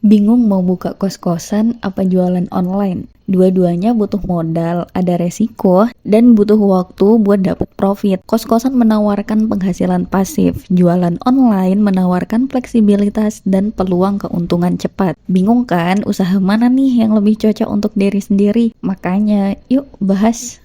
Bingung mau buka kos-kosan apa jualan online? Dua-duanya butuh modal, ada resiko, dan butuh waktu buat dapat profit. Kos-kosan menawarkan penghasilan pasif, jualan online menawarkan fleksibilitas dan peluang keuntungan cepat. Bingung kan usaha mana nih yang lebih cocok untuk diri sendiri? Makanya, yuk bahas.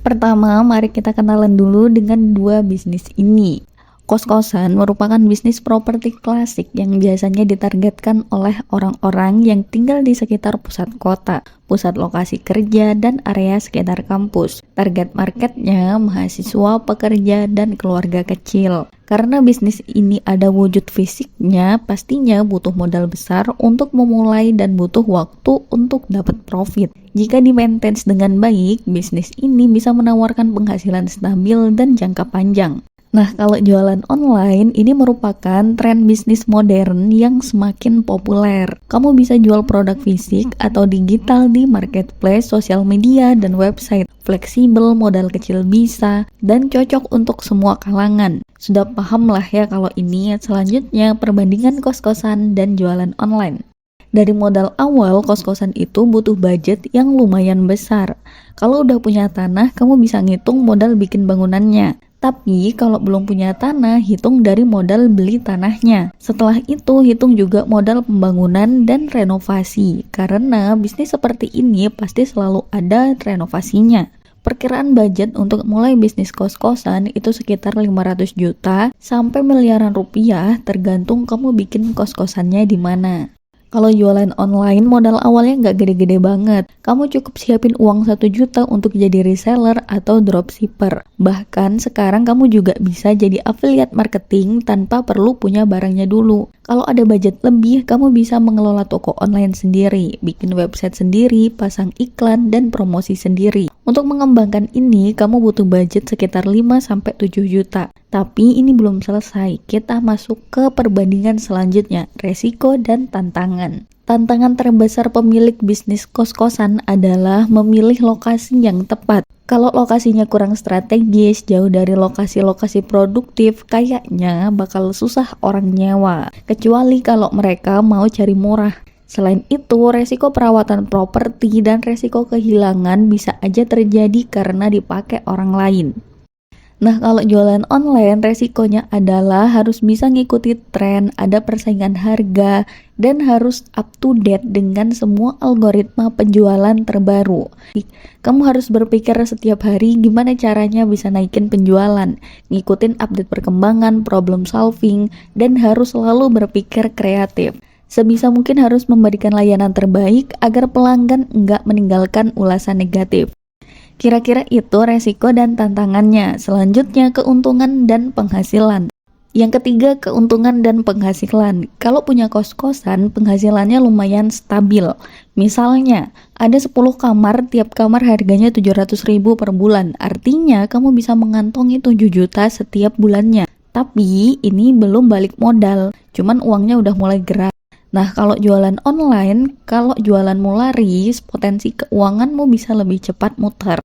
Pertama, mari kita kenalan dulu dengan dua bisnis ini. Kos-kosan merupakan bisnis properti klasik yang biasanya ditargetkan oleh orang-orang yang tinggal di sekitar pusat kota, pusat lokasi kerja, dan area sekitar kampus. Target marketnya mahasiswa, pekerja, dan keluarga kecil. Karena bisnis ini ada wujud fisiknya, pastinya butuh modal besar untuk memulai dan butuh waktu untuk dapat profit. Jika di-maintain dengan baik, bisnis ini bisa menawarkan penghasilan stabil dan jangka panjang. Nah, kalau jualan online, ini merupakan tren bisnis modern yang semakin populer. Kamu bisa jual produk fisik atau digital di marketplace, sosial media, dan website. Fleksibel, modal kecil bisa, dan cocok untuk semua kalangan. Sudah paham lah ya kalau ini. Selanjutnya, perbandingan kos-kosan dan jualan online. Dari modal awal, kos-kosan itu butuh budget yang lumayan besar. Kalau udah punya tanah, kamu bisa ngitung modal bikin bangunannya. Tapi kalau belum punya tanah, hitung dari modal beli tanahnya. Setelah itu, hitung juga modal pembangunan dan renovasi. Karena bisnis seperti ini pasti selalu ada renovasinya. Perkiraan budget untuk mulai bisnis kos-kosan itu sekitar 500 juta sampai miliaran rupiah, tergantung kamu bikin kos-kosannya di mana. Kalau jualan online, modal awalnya nggak gede-gede banget. Kamu cukup siapin uang 1 juta untuk jadi reseller atau dropshipper. Bahkan sekarang kamu juga bisa jadi affiliate marketing tanpa perlu punya barangnya dulu. Kalau ada budget lebih, kamu bisa mengelola toko online sendiri, bikin website sendiri, pasang iklan, dan promosi sendiri. Untuk mengembangkan ini, kamu butuh budget sekitar 5-7 juta. Tapi ini belum selesai, kita masuk ke perbandingan selanjutnya, resiko dan tantangan. Tantangan terbesar pemilik bisnis kos-kosan adalah memilih lokasi yang tepat. Kalau lokasinya kurang strategis, jauh dari lokasi-lokasi produktif, kayaknya bakal susah orang nyewa. Kecuali kalau mereka mau cari murah. Selain itu, resiko perawatan properti dan resiko kehilangan bisa aja terjadi karena dipakai orang lain. Nah, kalau jualan online, resikonya adalah harus bisa ngikuti tren, ada persaingan harga, dan harus up to date dengan semua algoritma penjualan terbaru. Kamu harus berpikir setiap hari gimana caranya bisa naikin penjualan, ngikutin update perkembangan, problem solving, dan harus selalu berpikir kreatif. Sebisa mungkin harus memberikan layanan terbaik agar pelanggan nggak meninggalkan ulasan negatif. Kira-kira itu resiko dan tantangannya. Selanjutnya, keuntungan dan penghasilan. Yang ketiga, keuntungan dan penghasilan. Kalau punya kos-kosan, penghasilannya lumayan stabil. Misalnya, ada 10 kamar, tiap kamar harganya 700.000 per bulan. Artinya, kamu bisa mengantongi 7 juta setiap bulannya. Tapi, ini belum balik modal. Cuman uangnya udah mulai gerak. Nah, kalau jualan online, kalau jualanmu laris, potensi keuanganmu bisa lebih cepat muter.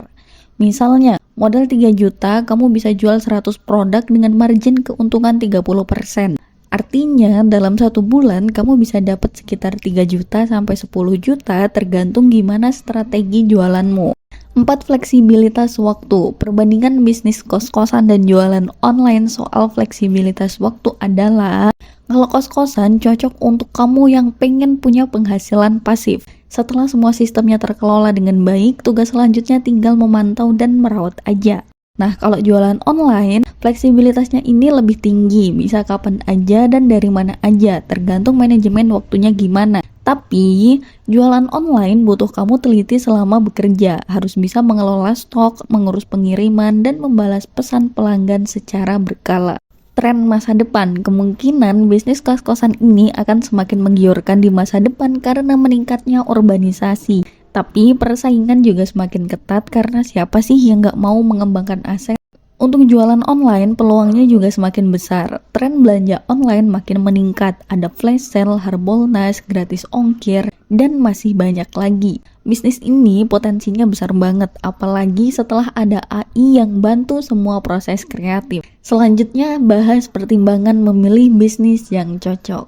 Misalnya, modal 3 juta, kamu bisa jual 100 produk dengan margin keuntungan 30%. Artinya, dalam 1 bulan, kamu bisa dapat sekitar 3 juta sampai 10 juta tergantung gimana strategi jualanmu. 4. Fleksibilitas waktu. Perbandingan bisnis kos-kosan dan jualan online soal fleksibilitas waktu adalah kalau kos-kosan cocok untuk kamu yang pengen punya penghasilan pasif. Setelah semua sistemnya terkelola dengan baik, tugas selanjutnya tinggal memantau dan merawat aja. Nah, kalau jualan online, fleksibilitasnya ini lebih tinggi, bisa kapan aja dan dari mana aja, tergantung manajemen waktunya gimana. Tapi, jualan online butuh kamu teliti selama bekerja, harus bisa mengelola stok, mengurus pengiriman, dan membalas pesan pelanggan secara berkala. Tren masa depan, kemungkinan bisnis kos-kosan ini akan semakin menggiurkan di masa depan karena meningkatnya urbanisasi. Tapi persaingan juga semakin ketat karena siapa sih yang nggak mau mengembangkan aset? Untuk jualan online, peluangnya juga semakin besar. Tren belanja online makin meningkat, ada flash sale, harbolnas, gratis ongkir, dan masih banyak lagi. Bisnis ini potensinya besar banget, apalagi setelah ada AI yang bantu semua proses kreatif. Selanjutnya, bahas pertimbangan memilih bisnis yang cocok.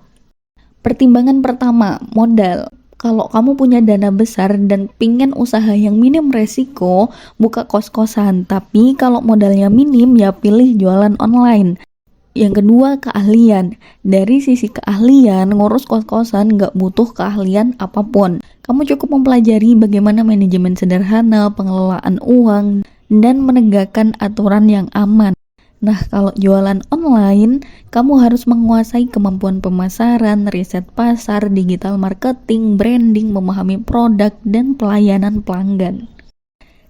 Pertimbangan pertama, modal. Kalau kamu punya dana besar dan pingin usaha yang minim resiko, buka kos-kosan. Tapi kalau modalnya minim, ya pilih jualan online. Yang kedua, keahlian. Dari sisi keahlian, ngurus kos-kosan nggak butuh keahlian apapun. Kamu cukup mempelajari bagaimana manajemen sederhana, pengelolaan uang, dan menegakkan aturan yang aman. Nah, kalau jualan online, kamu harus menguasai kemampuan pemasaran, riset pasar, digital marketing, branding, memahami produk, dan pelayanan pelanggan.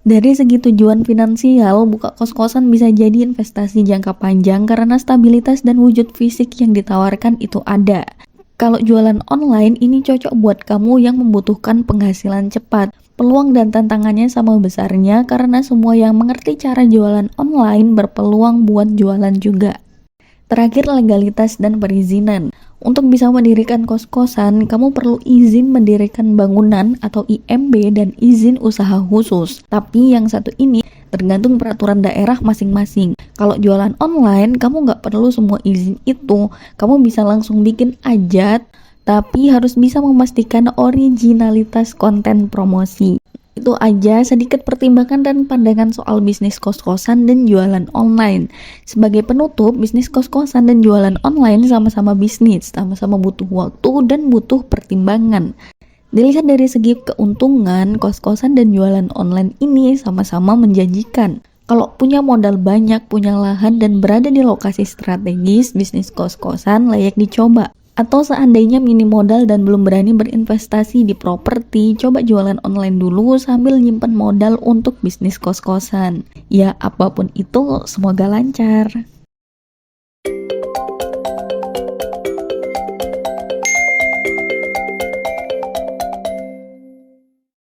Dari segi tujuan finansial, buka kos-kosan bisa jadi investasi jangka panjang karena stabilitas dan wujud fisik yang ditawarkan itu ada. Kalau jualan online, ini cocok buat kamu yang membutuhkan penghasilan cepat. Peluang dan tantangannya sama besarnya karena semua yang mengerti cara jualan online berpeluang buat jualan juga. Terakhir, legalitas dan perizinan. Untuk bisa mendirikan kos-kosan, kamu perlu izin mendirikan bangunan atau IMB dan izin usaha khusus. Tapi yang satu ini tergantung peraturan daerah masing-masing. Kalau jualan online, kamu nggak perlu semua izin itu. Kamu bisa langsung bikin aja, tapi harus bisa memastikan originalitas konten promosi. Itu aja sedikit pertimbangan dan pandangan soal bisnis kos-kosan dan jualan online. Sebagai penutup, bisnis kos-kosan dan jualan online sama-sama bisnis, sama-sama butuh waktu dan butuh pertimbangan. Dilihat dari segi keuntungan, kos-kosan dan jualan online ini sama-sama menjanjikan. Kalau punya modal banyak, punya lahan, dan berada di lokasi strategis, bisnis kos-kosan layak dicoba. Atau seandainya minim modal dan belum berani berinvestasi di properti, coba jualan online dulu sambil nyimpen modal untuk bisnis kos-kosan. Ya, apapun itu, semoga lancar.